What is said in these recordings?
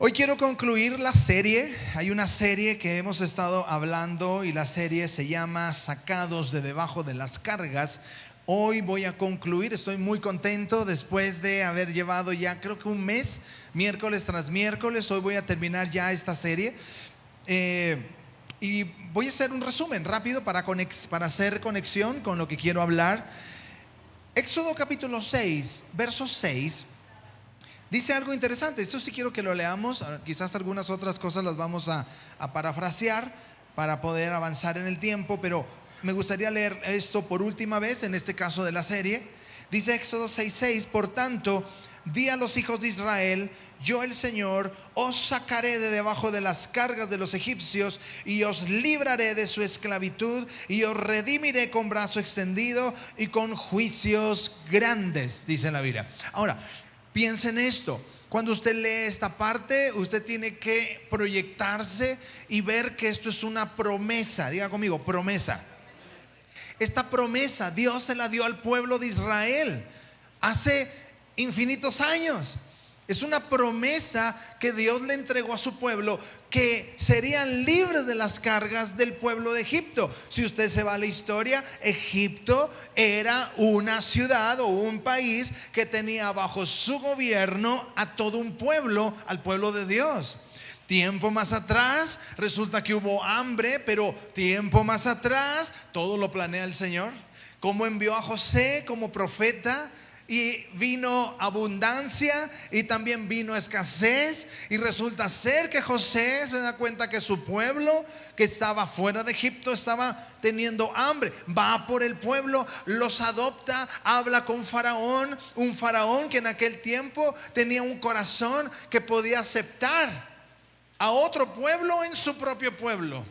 Hoy quiero concluir la serie. Hay una serie que hemos estado hablando y la serie se llama Sacados de debajo de las cargas. Hoy voy a concluir, estoy muy contento después de haber llevado ya creo que un mes, miércoles tras miércoles. Hoy voy a terminar ya esta serie y voy a hacer un resumen rápido para hacer conexión con lo que quiero hablar. Éxodo capítulo 6, verso 6. Dice algo interesante, eso sí quiero que lo leamos, quizás algunas otras cosas las vamos a parafrasear para poder avanzar en el tiempo, pero me gustaría leer esto por última vez, en este caso de la serie. Dice Éxodo 6:6, por tanto, di a los hijos de Israel, yo el Señor os sacaré de debajo de las cargas de los egipcios y os libraré de su esclavitud y os redimiré con brazo extendido y con juicios grandes, dice la Biblia. Ahora, piensen esto, cuando usted lee esta parte, usted tiene que proyectarse y ver que esto es una promesa. Diga conmigo, promesa. Esta promesa Dios se la dio al pueblo de Israel hace infinitos años. Es una promesa que Dios le entregó a su pueblo, que serían libres de las cargas del pueblo de Egipto. Si usted se va a la historia, Egipto era una ciudad o un país que tenía bajo su gobierno a todo un pueblo, al pueblo de Dios. Tiempo más atrás resulta que hubo hambre, pero tiempo más atrás todo lo planea el Señor. Como envió a José como profeta, y vino abundancia y también vino escasez, y resulta ser que José se da cuenta que su pueblo que estaba fuera de Egipto estaba teniendo hambre, va por el pueblo, los adopta, habla con Faraón, un Faraón que en aquel tiempo tenía un corazón que podía aceptar a otro pueblo en su propio pueblo.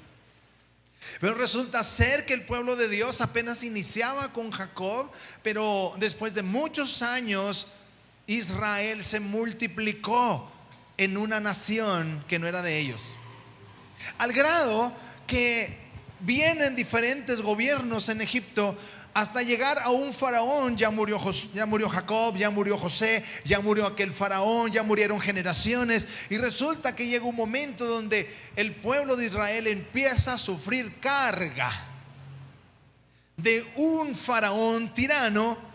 Pero resulta ser que el pueblo de Dios apenas iniciaba con Jacob, pero después de muchos años Israel se multiplicó en una nación que no era de ellos, al grado que vienen diferentes gobiernos en Egipto hasta llegar a un faraón. Ya murió Jacob, ya murió José, ya murió aquel faraón, ya murieron generaciones, y resulta que llega un momento donde el pueblo de Israel empieza a sufrir carga de un faraón tirano,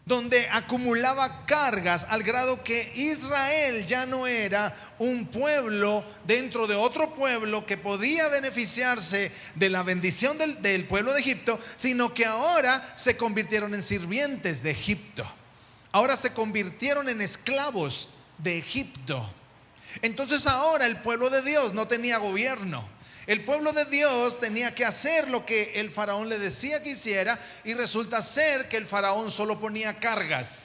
donde acumulaba cargas al grado que Israel ya no era un pueblo dentro de otro pueblo que podía beneficiarse de la bendición del pueblo de Egipto, sino que ahora se convirtieron en sirvientes de Egipto. Ahora se convirtieron en esclavos de Egipto. Entonces ahora el pueblo de Dios no tenía gobierno. El pueblo de Dios tenía que hacer lo que el faraón le decía que hiciera, y resulta ser que el faraón solo ponía cargas.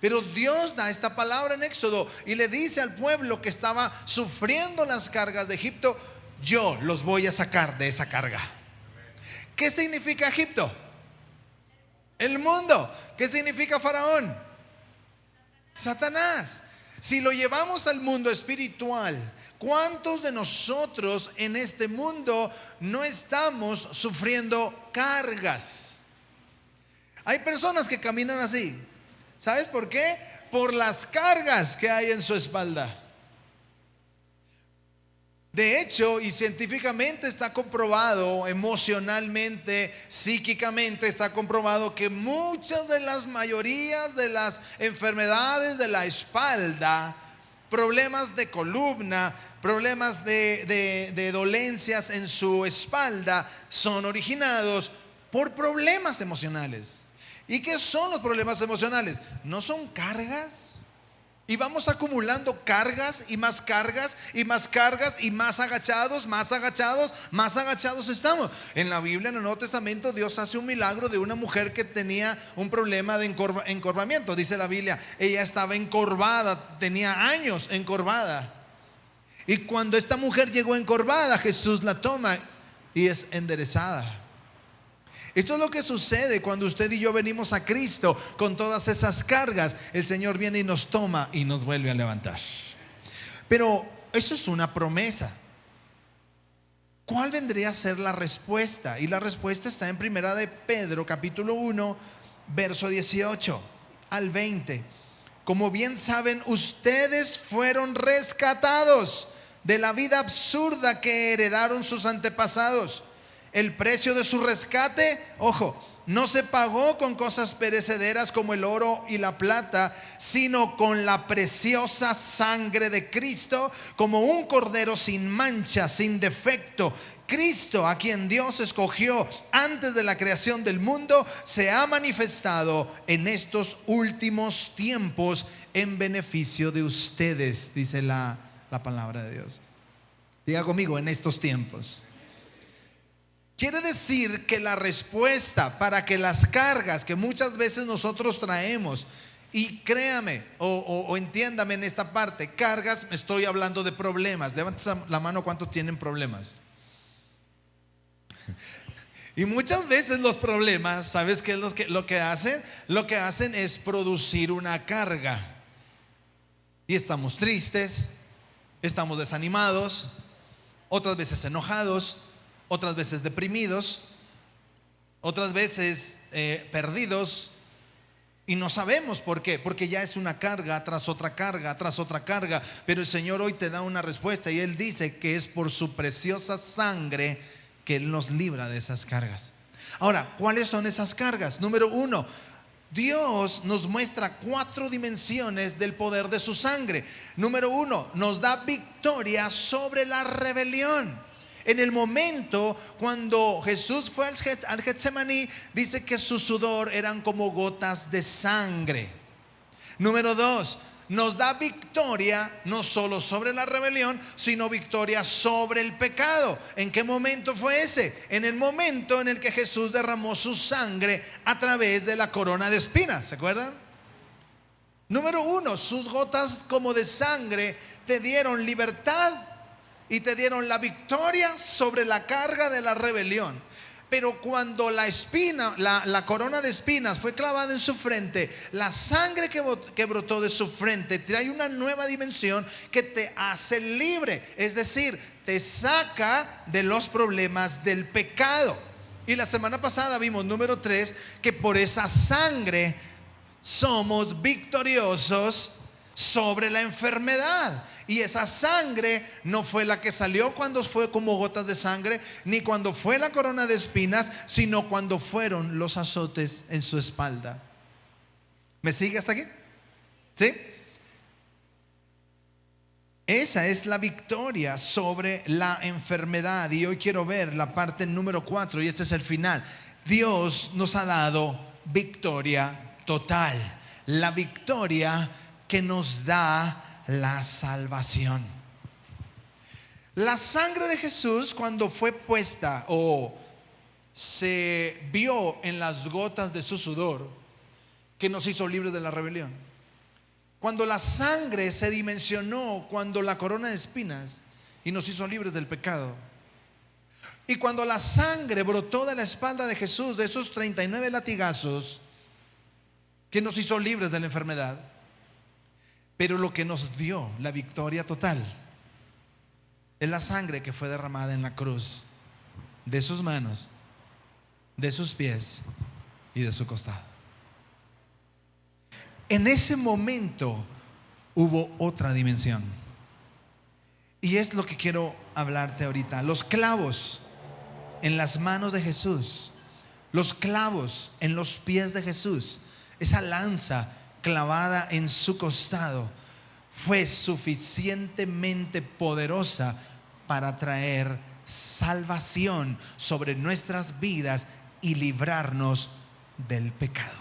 Pero Dios da esta palabra en Éxodo y le dice al pueblo que estaba sufriendo las cargas de Egipto: yo los voy a sacar de esa carga. ¿Qué significa Egipto? El mundo. ¿Qué significa faraón? Satanás. Si lo llevamos al mundo espiritual, ¿cuántos de nosotros en este mundo no estamos sufriendo cargas? Hay personas que caminan así. ¿Sabes por qué? Por las cargas que hay en su espalda. De hecho, y científicamente está comprobado, emocionalmente, psíquicamente está comprobado que muchas de las mayorías de las enfermedades de la espalda, problemas de columna, problemas de dolencias en su espalda, son originados por problemas emocionales. ¿Y qué son los problemas emocionales? ¿No son cargas? Y vamos acumulando cargas y más cargas y más cargas, y más agachados estamos. En la Biblia, en el Nuevo Testamento, Dios hace un milagro de una mujer que tenía un problema de encorvamiento. Dice la Biblia, ella estaba encorvada, tenía años encorvada. Y cuando esta mujer llegó encorvada, Jesús la toma y es enderezada. Esto es lo que sucede cuando usted y yo venimos a Cristo con todas esas cargas. El Señor viene y nos toma y nos vuelve a levantar. Pero eso es una promesa. ¿Cuál vendría a ser la respuesta? Y la respuesta está en Primera de Pedro, capítulo 1, verso 18 al 20. Como bien saben, ustedes fueron rescatados de la vida absurda que heredaron sus antepasados. El precio de su rescate, ojo, no se pagó con cosas perecederas como el oro y la plata, sino con la preciosa sangre de Cristo, como un cordero sin mancha, sin defecto. Cristo, a quien Dios escogió antes de la creación del mundo, se ha manifestado en estos últimos tiempos en beneficio de ustedes, dice la palabra de Dios. Diga conmigo, en estos tiempos. Quiere decir que la respuesta para que las cargas que muchas veces nosotros traemos, y créame o entiéndame en esta parte, cargas, estoy hablando de problemas. Levanten la mano, ¿cuántos tienen problemas? Y muchas veces los problemas, ¿sabes qué es lo que hacen? Lo que hacen es producir una carga. Y estamos tristes, estamos desanimados, otras veces enojados, otras veces deprimidos, otras veces perdidos, y no sabemos por qué, porque ya es una carga tras otra carga, tras otra carga. Pero el Señor hoy te da una respuesta y Él dice que es por su preciosa sangre que Él nos libra de esas cargas. Ahora, ¿cuáles son esas cargas? Número uno, Dios nos muestra 4 dimensiones del poder de su sangre. Número uno, nos da victoria sobre la rebelión. En el momento cuando Jesús fue al Getsemaní, dice que su sudor eran como gotas de sangre. Número 2, nos da victoria no solo sobre la rebelión, sino victoria sobre el pecado. ¿En qué momento fue ese? En el momento en el que Jesús derramó su sangre a través de la corona de espinas. ¿Se acuerdan? Número 1, sus gotas como de sangre te dieron libertad y te dieron la victoria sobre la carga de la rebelión. Pero cuando la corona de espinas fue clavada en su frente, la sangre que brotó de su frente trae una nueva dimensión que te hace libre. Es decir, te saca de los problemas del pecado. Y la semana pasada vimos, número 3, que por esa sangre somos victoriosos sobre la enfermedad. Y esa sangre no fue la que salió cuando fue como gotas de sangre, ni cuando fue la corona de espinas, sino cuando fueron los azotes en su espalda. ¿Me sigue hasta aquí? ¿Sí? Esa es la victoria sobre la enfermedad. Y hoy quiero ver la parte número 4, y este es el final. Dios nos ha dado victoria total. La victoria que nos da la salvación. La sangre de Jesús, cuando fue puesta o se vio en las gotas de su sudor, que nos hizo libres de la rebelión. Cuando la sangre se dimensionó, cuando la corona de espinas, y nos hizo libres del pecado. Y cuando la sangre brotó de la espalda de Jesús, de esos 39 latigazos, que nos hizo libres de la enfermedad. Pero lo que nos dio la victoria total es la sangre que fue derramada en la cruz, de sus manos, de sus pies y de su costado. En ese momento hubo otra dimensión, y es lo que quiero hablarte ahorita. Los clavos en las manos de Jesús, los clavos en los pies de Jesús, esa lanza clavada en su costado, fue suficientemente poderosa para traer salvación sobre nuestras vidas y librarnos del pecado.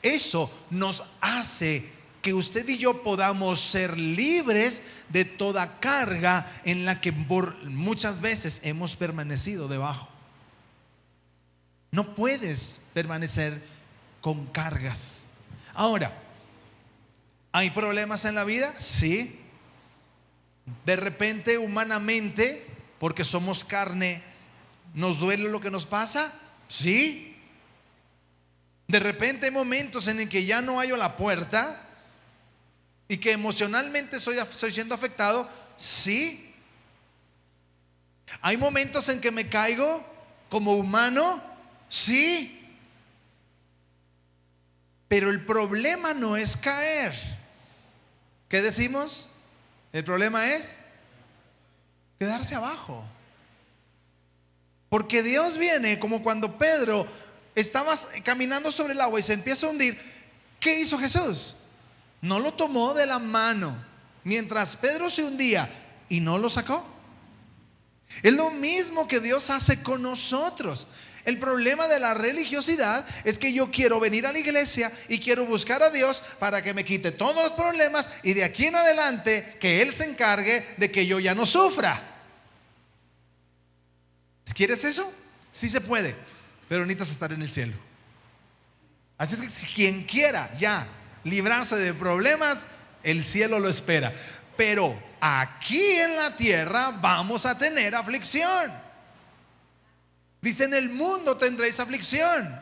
Eso nos hace que usted y yo podamos ser libres de toda carga en la que muchas veces hemos permanecido debajo. No puedes permanecer con cargas. Ahora, ¿hay problemas en la vida? Sí. De repente, humanamente, porque somos carne, ¿nos duele lo que nos pasa? Sí. De repente hay momentos en el que ya no hallo la puerta y que emocionalmente estoy siendo afectado. Sí. Hay momentos en que me caigo como humano. Sí. Pero el problema no es caer. ¿Qué decimos? El problema es quedarse abajo. Porque Dios viene como cuando Pedro estaba caminando sobre el agua y se empieza a hundir. ¿Qué hizo Jesús? No lo tomó de la mano mientras Pedro se hundía y no lo sacó. Es lo mismo que Dios hace con nosotros. El problema de la religiosidad es que yo quiero venir a la iglesia y quiero buscar a Dios para que me quite todos los problemas y de aquí en adelante que Él se encargue de que yo ya no sufra. ¿Quieres eso? Sí se puede, pero necesitas estar en el cielo. Así es que si quien quiera ya librarse de problemas, el cielo lo espera. Pero aquí en la tierra vamos a tener aflicción. Dice: en el mundo tendréis aflicción,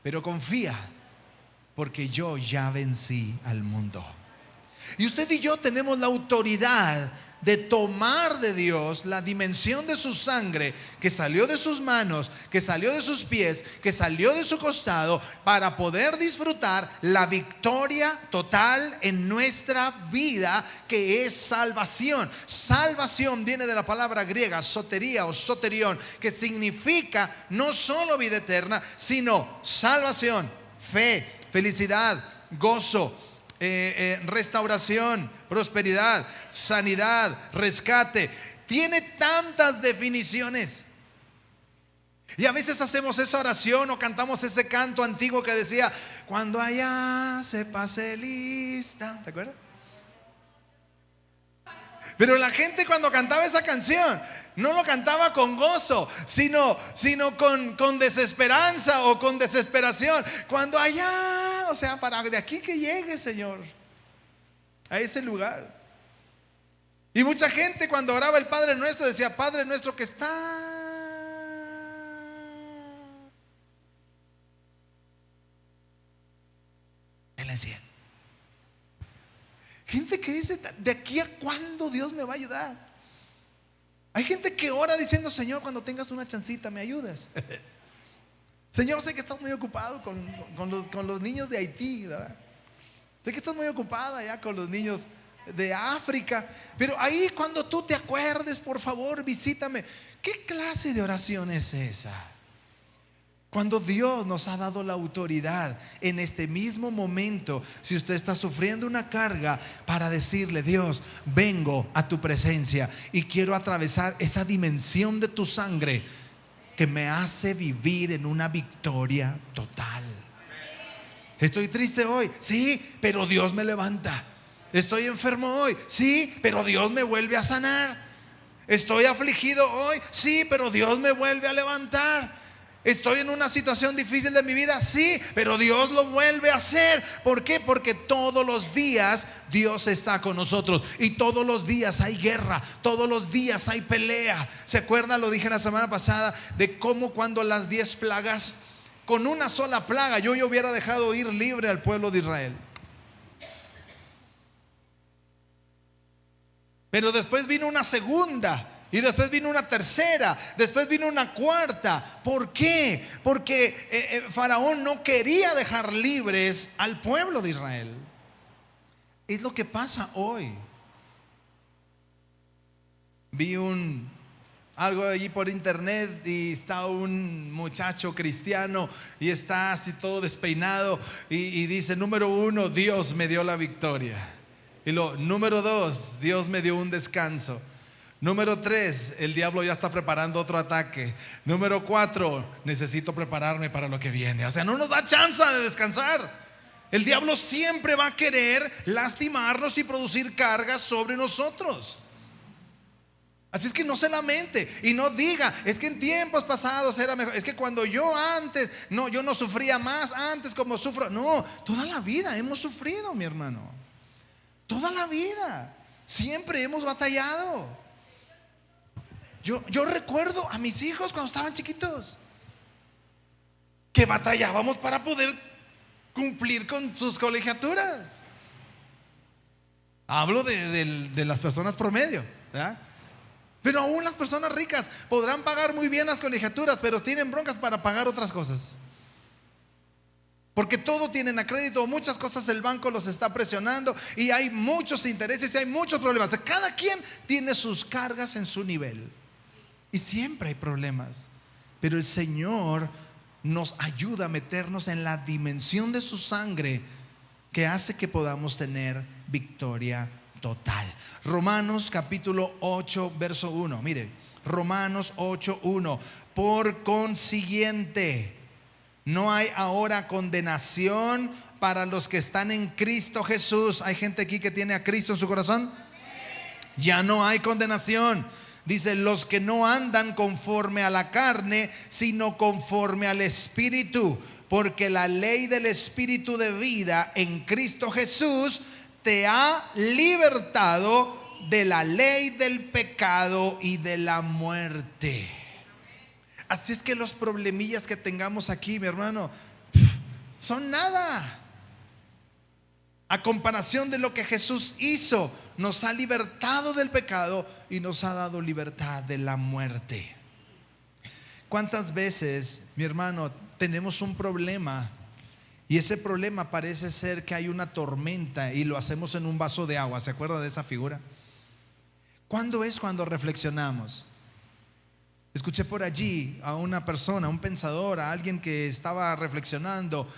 pero confía, porque yo ya vencí al mundo. Y usted y yo tenemos la autoridad de tomar de Dios la dimensión de su sangre que salió de sus manos, que salió de sus pies, que salió de su costado, para poder disfrutar la victoria total en nuestra vida, que es salvación. Salvación viene de la palabra griega sotería o soterión, que significa no solo vida eterna, sino salvación, fe, felicidad, gozo, restauración, prosperidad, sanidad, rescate. Tiene tantas definiciones. Y a veces hacemos esa oración o cantamos ese canto antiguo que decía: cuando allá se pase lista. ¿Te acuerdas? Pero la gente cuando cantaba esa canción no lo cantaba con gozo, sino con desesperanza o con desesperación. Cuando allá, o sea, para de aquí que llegue, Señor, a ese lugar. Y mucha gente cuando oraba el Padre Nuestro decía: Padre nuestro que está en el cielo. Gente que dice: ¿de aquí a cuándo Dios me va a ayudar? Hay gente que ora diciendo: Señor, cuando tengas una chancita, ¿me ayudas? Señor, sé que estás muy ocupado con los niños de Haití, ¿verdad? Sé que estás muy ocupada ya con los niños de África, pero ahí cuando tú te acuerdes, por favor, visítame. ¿Qué clase de oración es esa? Cuando Dios nos ha dado la autoridad en este mismo momento, si usted está sufriendo una carga, para decirle: Dios, vengo a tu presencia y quiero atravesar esa dimensión de tu sangre que me hace vivir en una victoria total. Estoy triste hoy, sí, pero Dios me levanta. Estoy enfermo hoy, sí, pero Dios me vuelve a sanar. Estoy afligido hoy, sí, pero Dios me vuelve a levantar. Estoy en una situación difícil de mi vida, sí, pero Dios lo vuelve a hacer. ¿Por qué? Porque todos los días Dios está con nosotros. Y todos los días hay guerra, todos los días hay pelea. ¿Se acuerdan? Lo dije la semana pasada, de cómo cuando las 10 plagas, con una sola plaga yo hubiera dejado ir libre al pueblo de Israel. Pero después vino una segunda, y después vino una tercera, después vino una cuarta. ¿Por qué? Porque Faraón no quería dejar libres al pueblo de Israel. Es lo que pasa hoy. Vi algo allí por internet y está un muchacho cristiano y está así todo despeinado y dice: número 1, Dios me dio la victoria. Y número 2, Dios me dio un descanso. Número 3, el diablo ya está preparando otro ataque. Número 4, necesito prepararme para lo que viene. O sea, no nos da chance de descansar. El diablo siempre va a querer lastimarnos y producir cargas sobre nosotros. Así es que no se lamente y no diga: es que en tiempos pasados era mejor. Es que cuando yo no sufría más antes como sufro. No, toda la vida hemos sufrido, mi hermano. Toda la vida siempre hemos batallado. Yo recuerdo a mis hijos cuando estaban chiquitos, que batallábamos para poder cumplir con sus colegiaturas. Hablo de las personas promedio, ¿verdad? Pero aún las personas ricas podrán pagar muy bien las colegiaturas, pero tienen broncas para pagar otras cosas. Porque todo tienen a crédito, muchas cosas el banco los está presionando y hay muchos intereses y hay muchos problemas. Cada quien tiene sus cargas en su nivel y siempre hay problemas. Pero el Señor nos ayuda a meternos en la dimensión de su sangre que hace que podamos tener victoria total. Romanos capítulo 8, verso 1. Mire, Romanos 8, 1. Por consiguiente, no hay ahora condenación para los que están en Cristo Jesús. ¿Hay gente aquí que tiene a Cristo en su corazón? Ya no hay condenación. Dice, los que no andan conforme a la carne, sino conforme al Espíritu. Porque la ley del Espíritu de vida en Cristo Jesús te ha libertado de la ley del pecado y de la muerte. Así es que los problemillas que tengamos aquí, mi hermano, son nada a comparación de lo que Jesús hizo. Nos ha libertado del pecado y nos ha dado libertad de la muerte. ¿Cuántas veces, mi hermano, tenemos un problema y ese problema parece ser que hay una tormenta y lo hacemos en un vaso de agua? ¿Se acuerda de esa figura? ¿Cuándo es cuando reflexionamos? Escuché por allí a una persona, un pensador, a alguien que estaba reflexionando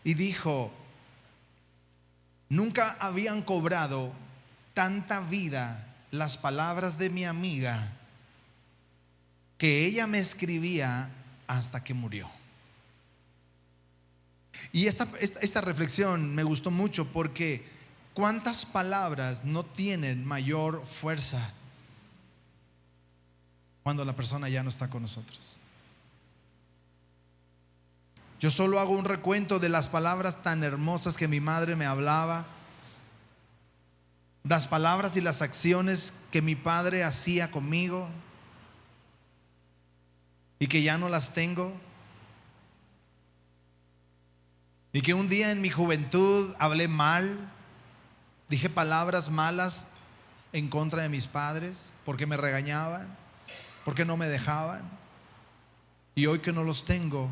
y dijo: nunca habían cobrado tanta vida las palabras de mi amiga que ella me escribía hasta que murió. Y esta reflexión me gustó mucho porque ¿cuántas palabras no tienen mayor fuerza cuando la persona ya no está con nosotros? Yo solo hago un recuento de las palabras tan hermosas que mi madre me hablaba, las palabras y las acciones que mi padre hacía conmigo y que ya no las tengo, y que un día en mi juventud hablé mal, dije palabras malas en contra de mis padres porque me regañaban, porque no me dejaban. Y hoy que no los tengo,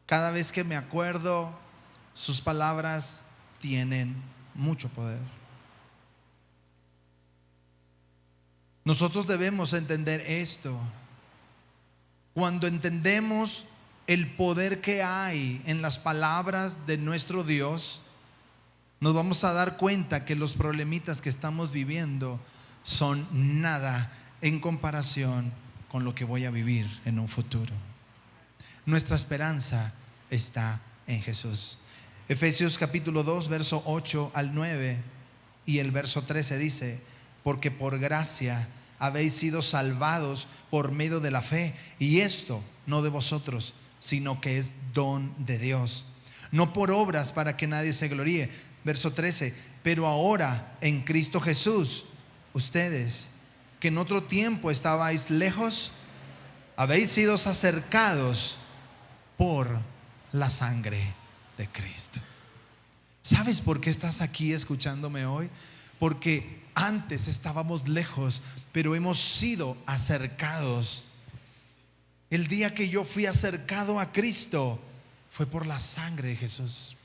cada vez que me acuerdo, sus palabras tienen mucho poder. Nosotros debemos entender esto. Cuando entendemos el poder que hay en las palabras de nuestro Dios, nos vamos a dar cuenta que los problemitas que estamos viviendo son nada en comparación con lo que voy a vivir en un futuro. Nuestra esperanza está en Jesús. Efesios capítulo 2, verso 8 al 9 y el verso 13 dice: porque por gracia habéis sido salvados por medio de la fe, y esto no de vosotros, sino que es don de Dios, no por obras para que nadie se gloríe. Verso 13: pero ahora en Cristo Jesús, ustedes que en otro tiempo estabais lejos, habéis sido acercados por la sangre de Cristo. ¿Sabes por qué estás aquí escuchándome hoy? Porque antes estábamos lejos, pero hemos sido acercados. El día que yo fui acercado a Cristo fue por la sangre de Jesús.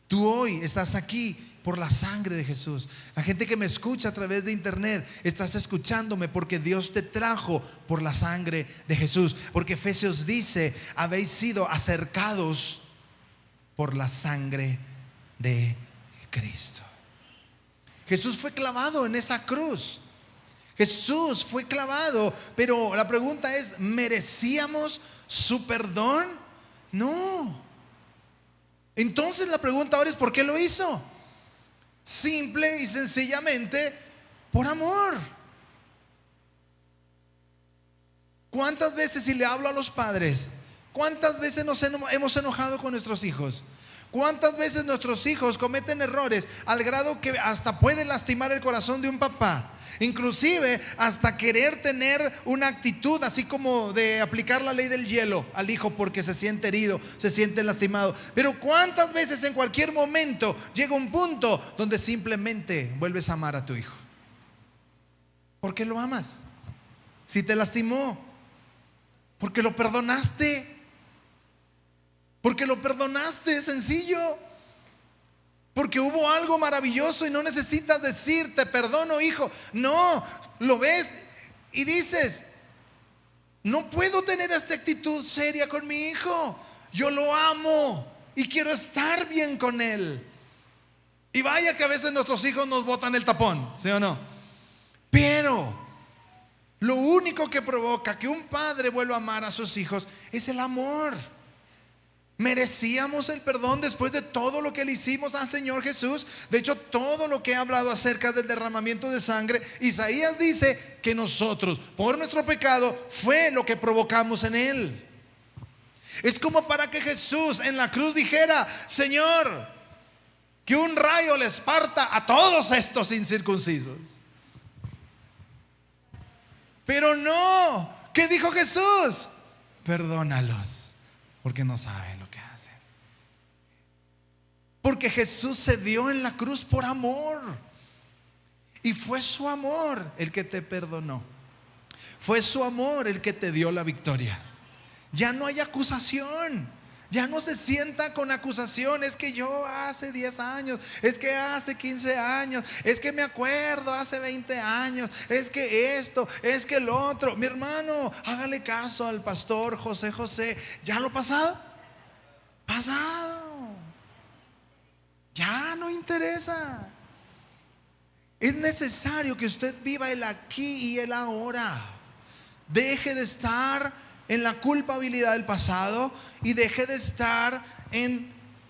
Tú hoy estás aquí por la sangre de Jesús. La gente que me escucha a través de internet, estás escuchándome porque Dios te trajo por la sangre de Jesús. Porque Efesios dice: habéis sido acercados por la sangre de Cristo. Jesús fue clavado en esa cruz. Jesús fue clavado, pero la pregunta es: ¿merecíamos su perdón? No. Entonces la pregunta ahora es: ¿por qué lo hizo? Simple y sencillamente por amor. ¿Cuántas veces, si le hablo a los padres, cuántas veces nos hemos enojado con nuestros hijos? ¿Cuántas veces nuestros hijos cometen errores al grado que hasta pueden lastimar el corazón de un papá? Inclusive hasta querer tener una actitud así como de aplicar la ley del hielo al hijo porque se siente herido, se siente lastimado. Pero cuántas veces en cualquier momento llega un punto donde simplemente vuelves a amar a tu hijo. ¿Por qué lo amas? Si te lastimó, porque lo perdonaste, Porque lo perdonaste, es sencillo. Porque hubo algo maravilloso y no necesitas decir, te perdono, hijo. No, lo ves y dices, no puedo tener esta actitud seria con mi hijo. Yo lo amo y quiero estar bien con él. Y vaya que a veces nuestros hijos nos botan el tapón, ¿sí o no? Pero lo único que provoca que un padre vuelva a amar a sus hijos es el amor. Merecíamos el perdón después de todo lo que le hicimos al Señor Jesús. De hecho, todo lo que he hablado acerca del derramamiento de sangre, Isaías dice que nosotros, por nuestro pecado, fue lo que provocamos en Él. Es como para que Jesús en la cruz dijera, Señor, que un rayo les parta a todos estos incircuncisos. Pero no, ¿qué dijo Jesús? Perdónalos, porque no saben lo que hacen. Porque Jesús se dio en la cruz por amor. Y fue su amor el que te perdonó. Fue su amor el que te dio la victoria. Ya no hay acusación. Ya no se sienta con acusación. Es que yo hace 10 años, es que hace 15 años, es que me acuerdo hace 20 años, es que esto, es que el otro. Mi hermano, hágale caso al pastor José José. ¿Ya lo pasado? Pasado. Ya no interesa. Es necesario que usted viva el aquí y el ahora. Deje de estar en la culpabilidad del pasado y deje de estar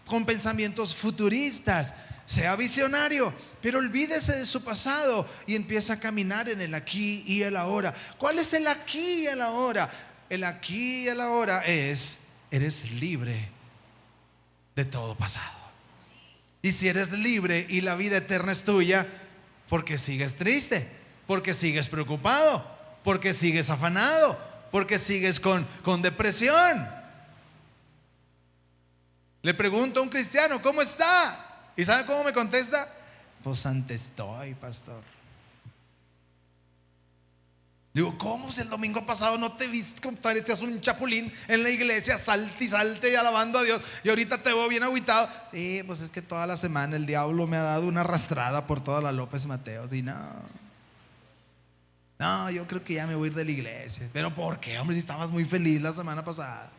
con pensamientos futuristas. Sea visionario, pero olvídese de su pasado y empieza a caminar en el aquí y el ahora. ¿Cuál es el aquí y el ahora? El aquí y el ahora es: eres libre de todo pasado. Y si eres libre y la vida eterna es tuya, ¿por qué sigues triste? ¿Por qué sigues preocupado? ¿Por qué sigues afanado? ¿Por qué sigues con depresión? Le pregunto a un cristiano, ¿cómo está? ¿Y sabe cómo me contesta? Pues ante estoy, pastor. Digo, ¿cómo si el domingo pasado no te viste, parecías un chapulín en la iglesia, salte y salte y alabando a Dios, y ahorita te veo bien agüitado? Sí, pues es que toda la semana el diablo me ha dado una arrastrada por toda la López Mateos. Y no, yo creo que ya me voy a ir de la iglesia. ¿Pero por qué, hombre, si estabas muy feliz la semana pasada?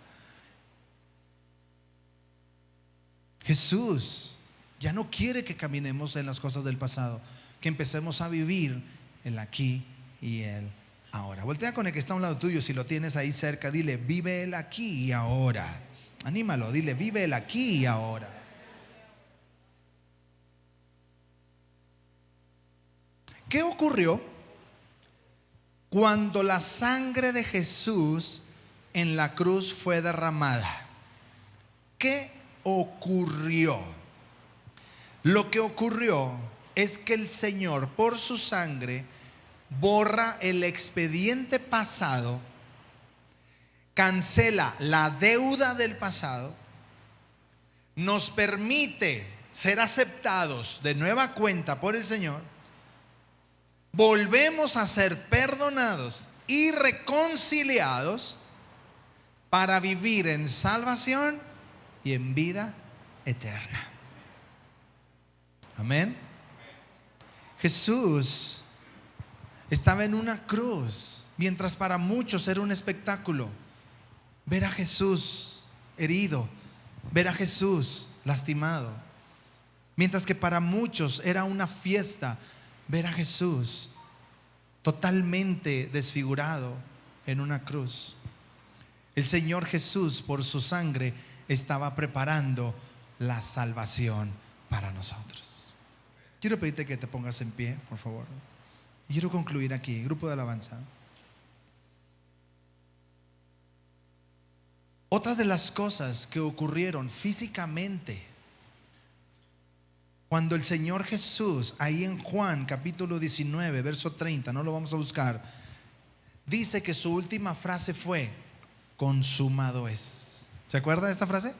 Jesús ya no quiere que caminemos en las cosas del pasado, que empecemos a vivir el aquí y el ahora. Voltea con el que está a un lado tuyo, si lo tienes ahí cerca, dile, vive el aquí y ahora. Anímalo, dile, vive el aquí y ahora. ¿Qué ocurrió cuando la sangre de Jesús en la cruz fue derramada? ¿Qué ocurrió? Lo que ocurrió es que el Señor, por su sangre, borra el expediente pasado, cancela la deuda del pasado, nos permite ser aceptados de nueva cuenta por el Señor, volvemos a ser perdonados y reconciliados para vivir en salvación y en vida eterna. Amén. Jesús estaba en una cruz, mientras para muchos era un espectáculo ver a Jesús herido, ver a Jesús lastimado, mientras que para muchos era una fiesta ver a Jesús totalmente desfigurado en una cruz. El Señor Jesús, por su sangre, estaba preparando la salvación para nosotros. Quiero pedirte que te pongas en pie, por favor. Y quiero concluir aquí, grupo de alabanza. Otras de las cosas que ocurrieron físicamente cuando el Señor Jesús, ahí en Juan capítulo 19, verso 30, no lo vamos a buscar, dice que su última frase fue: consumado es. ¿Se acuerda de esta frase?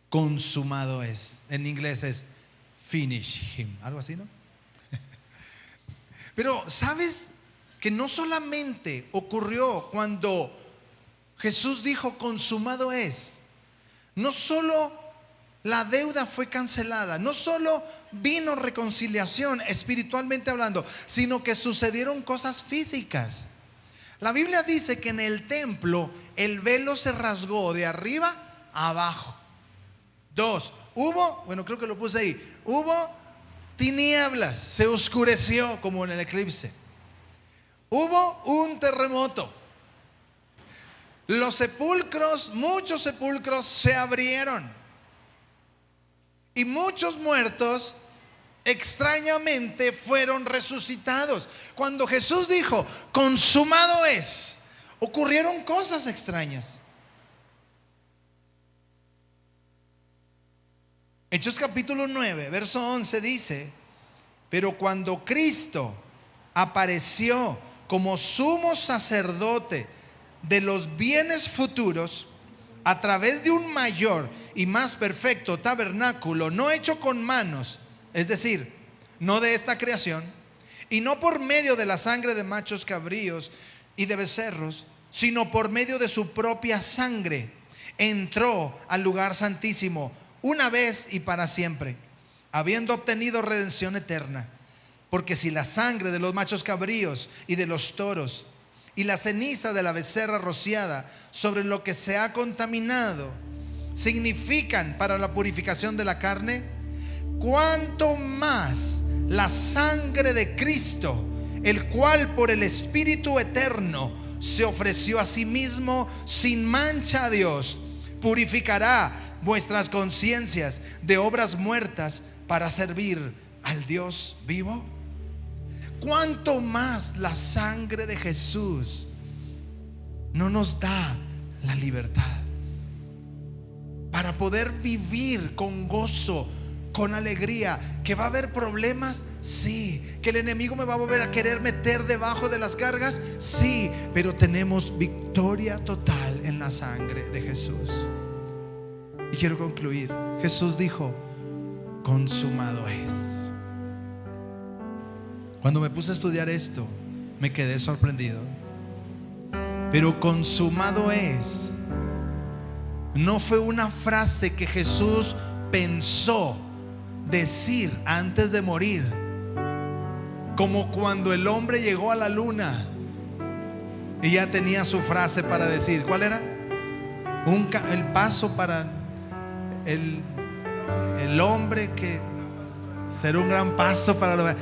Consumado es. En inglés es finish him, algo así, ¿no? Pero ¿sabes que no solamente ocurrió cuando Jesús dijo consumado es? no solo la deuda fue cancelada, no solo vino reconciliación espiritualmente hablando, sino que sucedieron cosas físicas. La Biblia dice que en el templo el velo se rasgó de arriba a abajo. 2, creo que lo puse ahí, hubo tinieblas, se oscureció como en el eclipse. Hubo un terremoto. Los sepulcros, muchos sepulcros se abrieron. Y muchos muertos extrañamente fueron resucitados. Cuando Jesús dijo, consumado es, ocurrieron cosas extrañas. Hechos capítulo 9, verso 11 dice: pero cuando Cristo apareció como sumo sacerdote de los bienes futuros, a través de un mayor y más perfecto tabernáculo, no hecho con manos, es decir, no de esta creación, y no por medio de la sangre de machos cabríos y de becerros, sino por medio de su propia sangre, entró al lugar santísimo una vez y para siempre, habiendo obtenido redención eterna. Porque si la sangre de los machos cabríos y de los toros y la ceniza de la becerra rociada sobre lo que se ha contaminado significan para la purificación de la carne, cuánto más la sangre de Cristo, el cual por el Espíritu eterno se ofreció a sí mismo sin mancha a Dios, purificará vuestras conciencias de obras muertas para servir al Dios vivo. Cuánto más la sangre de Jesús no nos da la libertad para poder vivir con gozo, con alegría. ¿Que va a haber problemas? Sí. ¿Que el enemigo me va a volver a querer meter debajo de las cargas? Sí. Pero tenemos victoria total en la sangre de Jesús. Y quiero concluir. Jesús dijo, consumado es. Cuando me puse a estudiar esto, me quedé sorprendido. Pero consumado es no fue una frase que Jesús pensó decir antes de morir, como cuando el hombre llegó a la luna y ya tenía su frase para decir. ¿Cuál era? El paso para el hombre que será un gran paso para lo.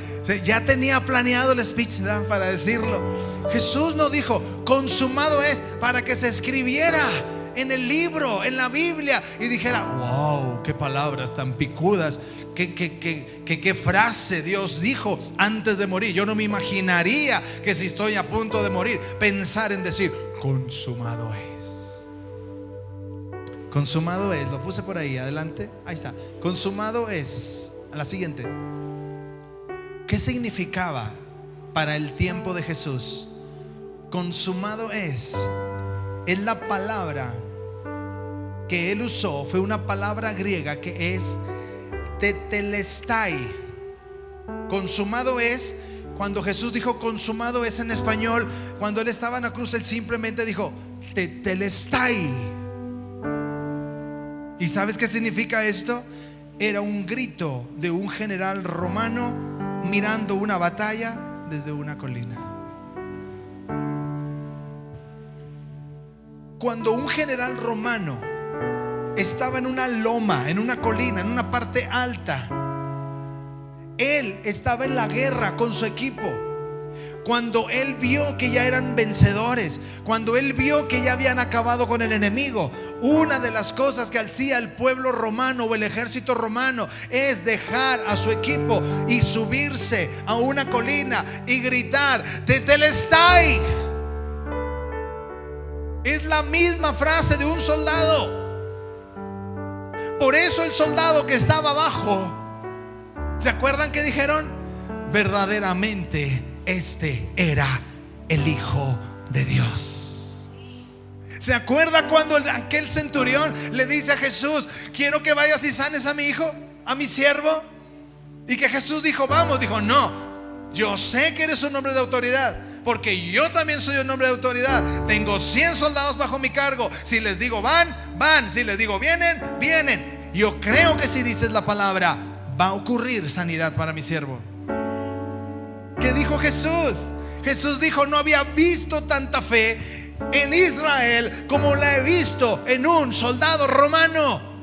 Ya tenía planeado el speech, ¿verdad?, para decirlo. Jesús no dijo consumado es para que se escribiera en el libro, en la Biblia, y dijera, wow, qué palabras tan picudas, qué frase Dios dijo antes de morir. Yo no me imaginaría que si estoy a punto de morir, pensar en decir consumado es. Consumado es, lo puse por ahí, adelante, ahí está. Consumado es. A la siguiente. ¿Qué significaba para el tiempo de Jesús? Consumado es la palabra que él usó, fue una palabra griega que es tetelestai. Consumado es, cuando Jesús dijo consumado es en español, cuando él estaba en la cruz, él simplemente dijo tetelestai. ¿Y sabes qué significa esto? Era un grito de un general romano mirando una batalla desde una colina. Cuando un general romano estaba en una loma, en una colina, en una parte alta, él estaba en la guerra con su equipo. Cuando él vio que ya eran vencedores, cuando él vio que ya habían acabado con el enemigo, una de las cosas que hacía el pueblo romano o el ejército romano es dejar a su equipo y subirse a una colina y gritar tetelestai. Es la misma frase de un soldado. Por eso el soldado que estaba abajo, ¿se acuerdan que dijeron? Verdaderamente este era el Hijo de Dios. ¿Se acuerda cuando aquel centurión le dice a Jesús, quiero que vayas y sanes a mi hijo, a mi siervo? Y que Jesús dijo, vamos. Dijo, no, yo sé que eres un hombre de autoridad, porque yo también soy un hombre de autoridad. Tengo 100 soldados bajo mi cargo. Si les digo van, van. Si les digo vienen, vienen. Yo creo que si dices la palabra, va a ocurrir sanidad para mi siervo. ¿Qué dijo Jesús? Jesús dijo: no había visto tanta fe en Israel como la he visto en un soldado romano.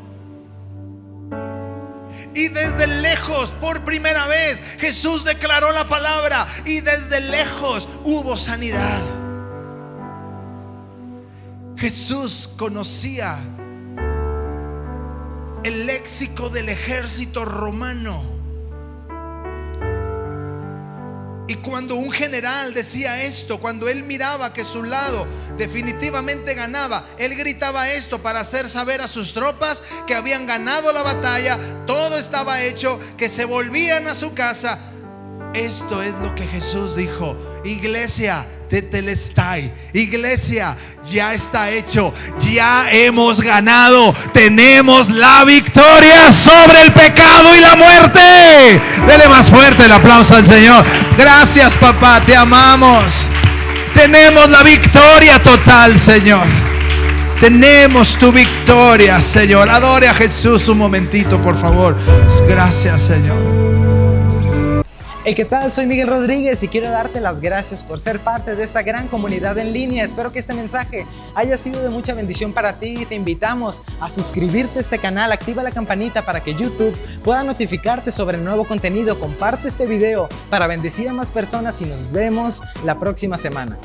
Y desde lejos, por primera vez, Jesús declaró la palabra y desde lejos hubo sanidad. Jesús conocía el léxico del ejército romano. Y cuando un general decía esto, cuando él miraba que su lado definitivamente ganaba, él gritaba esto para hacer saber a sus tropas que habían ganado la batalla, todo estaba hecho, que se volvían a su casa. Esto es lo que Jesús dijo: iglesia, tetelestai, iglesia, ya está hecho, ya hemos ganado, tenemos la victoria sobre el pecado y la muerte. Dele más fuerte el aplauso al Señor. Gracias, papá, te amamos. Tenemos la victoria total, Señor. Tenemos tu victoria, Señor. Adore a Jesús un momentito, por favor. Gracias, Señor. Hey, ¿qué tal? Soy Miguel Rodríguez y quiero darte las gracias por ser parte de esta gran comunidad en línea. Espero que este mensaje haya sido de mucha bendición para ti. Te invitamos a suscribirte a este canal, activa la campanita para que YouTube pueda notificarte sobre el nuevo contenido. Comparte este video para bendecir a más personas y nos vemos la próxima semana.